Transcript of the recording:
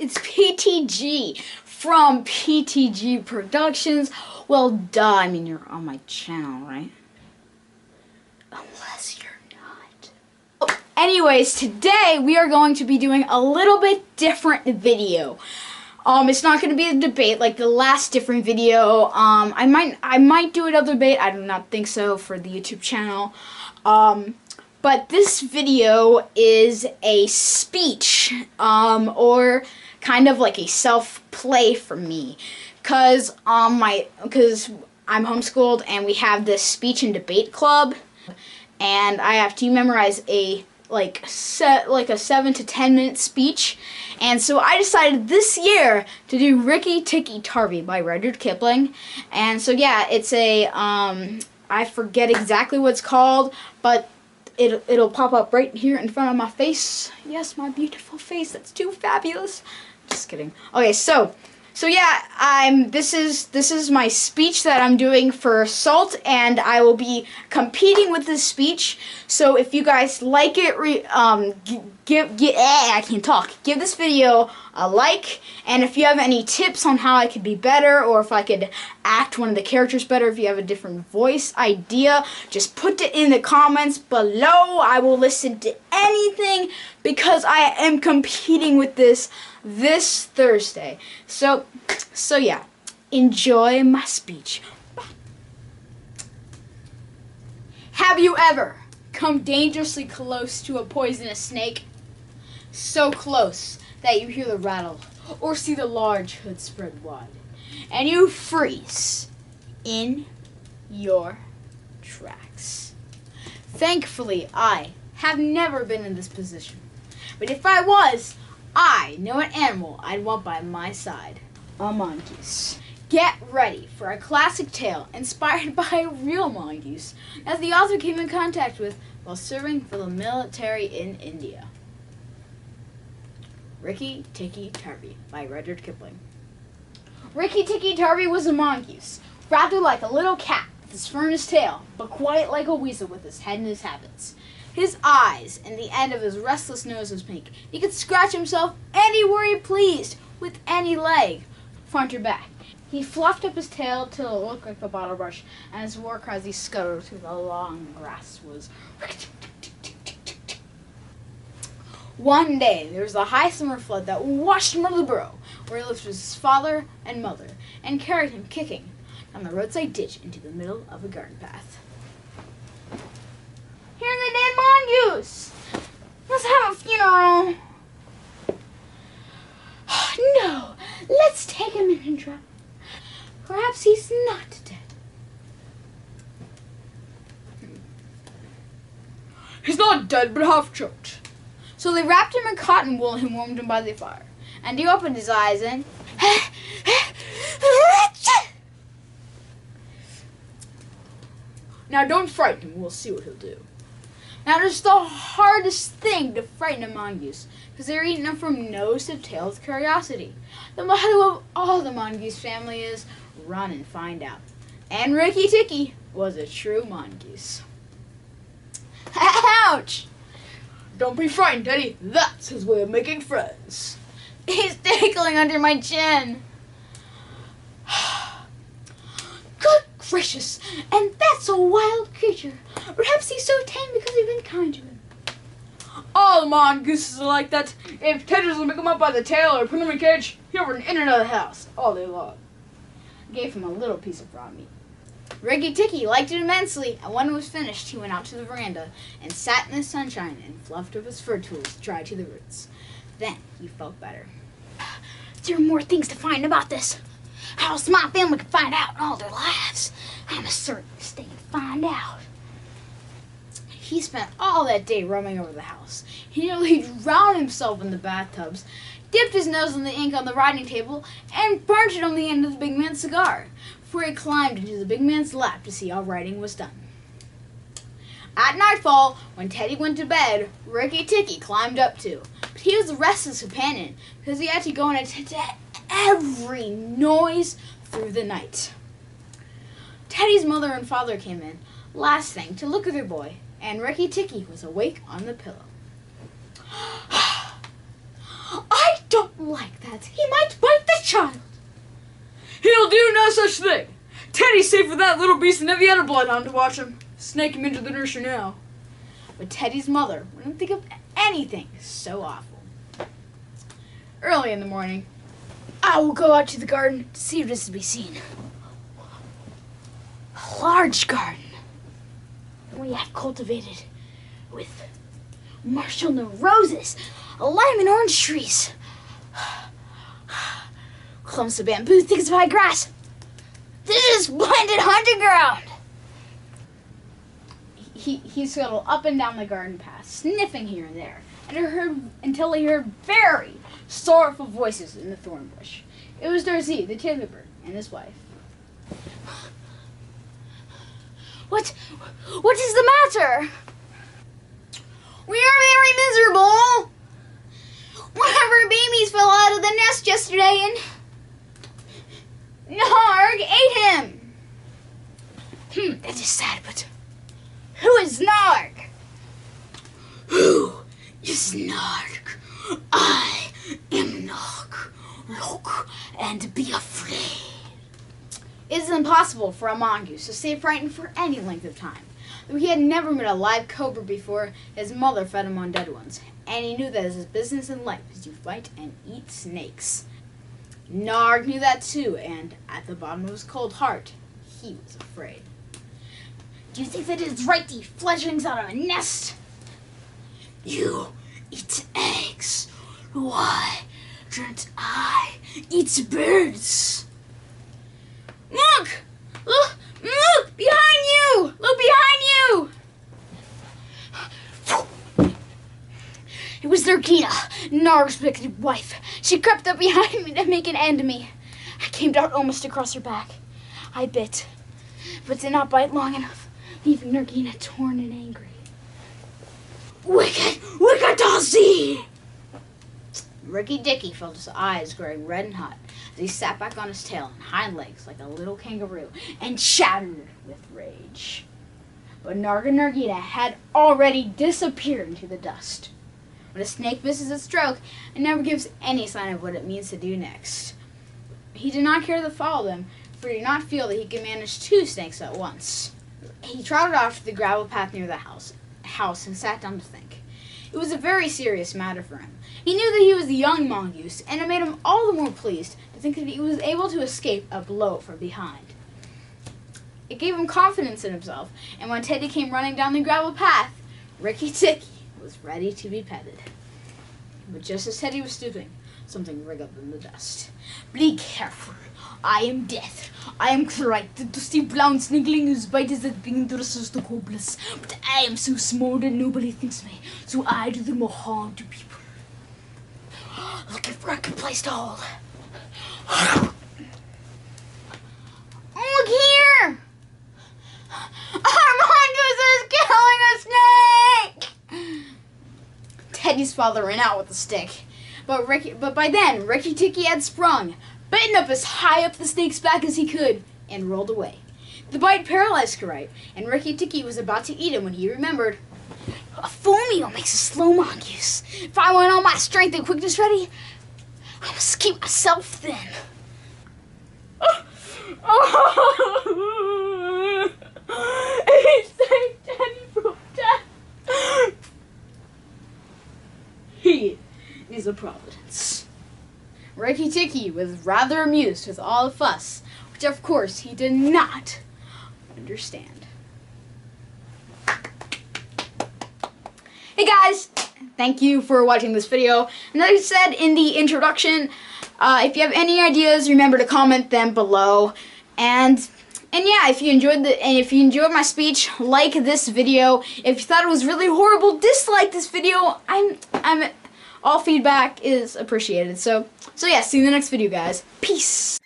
it's PTG from PTG Productions. Well, duh, I mean, you're on my channel, right? Unless you're not. Oh, anyways, today we are going to be doing a little bit different video. It's not going to be a debate like the last different video. I might do another debate. I do not think so for the YouTube channel. But this video is a speech, or kind of like a self-play for me, because I'm homeschooled and we have this speech and debate club, and I have to memorize a a 7 to 10 minute speech, and so I decided this year to do Rikki Tikki Tavi by Rudyard Kipling. And so yeah, it's a I forget exactly what it's called, but it'll pop up right here in front of my face. Yes, my beautiful face. That's too fabulous. Just kidding. Okay, so yeah, this is my speech that I'm doing for SALT, and I will be competing with this speech. So if you guys like it, I can't talk. Give this video a like, and if you have any tips on how I could be better, or if I could act one of the characters better, if you have a different voice idea, just put it in the comments below. I will listen to anything because I am competing with this Thursday. So yeah, enjoy my speech. Have you ever come dangerously close to a poisonous snake? So close that you hear the rattle or see the large hood spread wide, and you freeze in your tracks. Thankfully, I have never been in this position, but if I was, I know an animal I'd want by my side: a mongoose. Get ready for a classic tale inspired by a real mongoose that the author came in contact with while serving for the military in India. Rikki Tikki Tavi by Rudyard Kipling. Rikki Tikki Tavi was a mongoose, rather like a little cat with his fur in his tail, but quite like a weasel with his head and his habits. His eyes and the end of his restless nose was pink. He could scratch himself anywhere he pleased, with any leg, front or back. He fluffed up his tail till it looked like a bottle brush, and his war cry as he scuttled through the long grass was... One day, there was a high summer flood that washed him out of the burrow, where he lived with his father and mother, and carried him kicking down the roadside ditch into the middle of a garden path. Here's the dead mongoose! Let's have a funeral! No, let's take him in and drop him. Perhaps he's not dead. He's not dead, but half choked. So they wrapped him in cotton wool and warmed him by the fire. And he opened his eyes and... Now don't frighten him, we'll see what he'll do. Now this is the hardest thing to frighten a mongoose, because they're eating him from nose to tail with curiosity. The motto of all the mongoose family is, run and find out. And Rikki Tikki was a true mongoose. Ouch! Don't be frightened, Teddy. That's his way of making friends. He's tickling under my chin. Good gracious, and that's a wild creature. Perhaps he's so tame because we've been kind to him. All mongooses are like that. If Teddy doesn't pick him up by the tail or put him in a cage, he'll run in and out of the house all day long. I gave him a little piece of raw meat. Rikki Tikki liked it immensely, and when it was finished, he went out to the veranda and sat in the sunshine and fluffed up his fur tools dry to the roots. Then he felt better. There are more things to find about this. How else my family could find out in all their lives? I must certainly stay and find out. He spent all that day roaming over the house. He nearly drowned himself in the bathtubs, dipped his nose in the ink on the writing table, and burnt it on the end of the big man's cigar, before he climbed into the big man's lap to see how writing was done. At nightfall, when Teddy went to bed, Rikki Tikki climbed up too. But he was a restless companion, because he had to go and attend to every noise through the night. Teddy's mother and father came in, last thing, to look at their boy, and Rikki Tikki was awake on the pillow. I don't like that. He might bite the child. He'll do no such thing. Teddy's safe with that little beast and every other bloodhound to watch him. Snake him into the nursery now. But Teddy's mother wouldn't think of anything so awful. Early in the morning, I will go out to the garden to see what is to be seen. A large garden we have cultivated with Marshall roses, lime and orange trees, clumps of bamboo, thickets of high grass. This is splendid hunting ground. He scuttled up and down the garden path, sniffing here and there, until he heard very sorrowful voices in the thorn bush. It was Darcy, the tailor bird, and his wife. What is the matter? We are very miserable. One of our babies fell out of the nest yesterday and Narg ate him. That is sad, but who is Narg? Who is Narg? I am Narg. Look and be afraid. It is impossible for a mongoose to stay frightened for any length of time. Though he had never met a live cobra before, his mother fed him on dead ones, and he knew that his business in life is to fight and eat snakes. Narg knew that too, and at the bottom of his cold heart, he was afraid. Do you think that it is right to eat fledglings out of a nest? You eat eggs. Why don't I eat birds? Look! Look! Look! Behind you! Look behind you! It was Rikki, Narg's wicked wife. She crept up behind me to make an end of me. I came down almost across her back. I bit, but did not bite long enough, leaving Rikki torn and angry. Wicked! Wicked Darcy! Rikki Tikki felt his eyes growing red and hot as he sat back on his tail and hind legs like a little kangaroo and chattered with rage. But Narg and Nargina had already disappeared into the dust. When a snake misses its stroke, it never gives any sign of what it means to do next. He did not care to follow them, for he did not feel that he could manage 2 snakes at once. He trotted off to the gravel path near the house and sat down to think. It was a very serious matter for him. He knew that he was a young mongoose, and it made him all the more pleased to think that he was able to escape a blow from behind. It gave him confidence in himself, and when Teddy came running down the gravel path, Rikki Tikki was ready to be petted. But just as Teddy was stooping, something wriggled in the dust. Be careful. I am death. I am Crite, the dusty brown snakeling whose bite is as dangerous as the cobra's. But I am so small that nobody thinks me, so I do the more harm to people. Looking for a good place to hold. Look here! Our mongoose is killing a snake! Teddy's father ran out with a stick, but by then Rikki Tikki had sprung, bitten up as high up the snake's back as he could, and rolled away. The bite paralyzed Crite, and Rikki Tikki was about to eat him when he remembered. A full meal makes a slow mongoose. If I want all my strength and quickness ready, I must keep myself thin. He saved Teddy from death. He is a providence. Rikki Tikki was rather amused with all the fuss, which of course he did not understand. Hey guys, thank you for watching this video. And like I said in the introduction, if you have any ideas, remember to comment them below. And yeah, if you enjoyed my speech, like this video. If you thought it was really horrible, dislike this video. All feedback is appreciated. So yeah, see you in the next video, guys. Peace.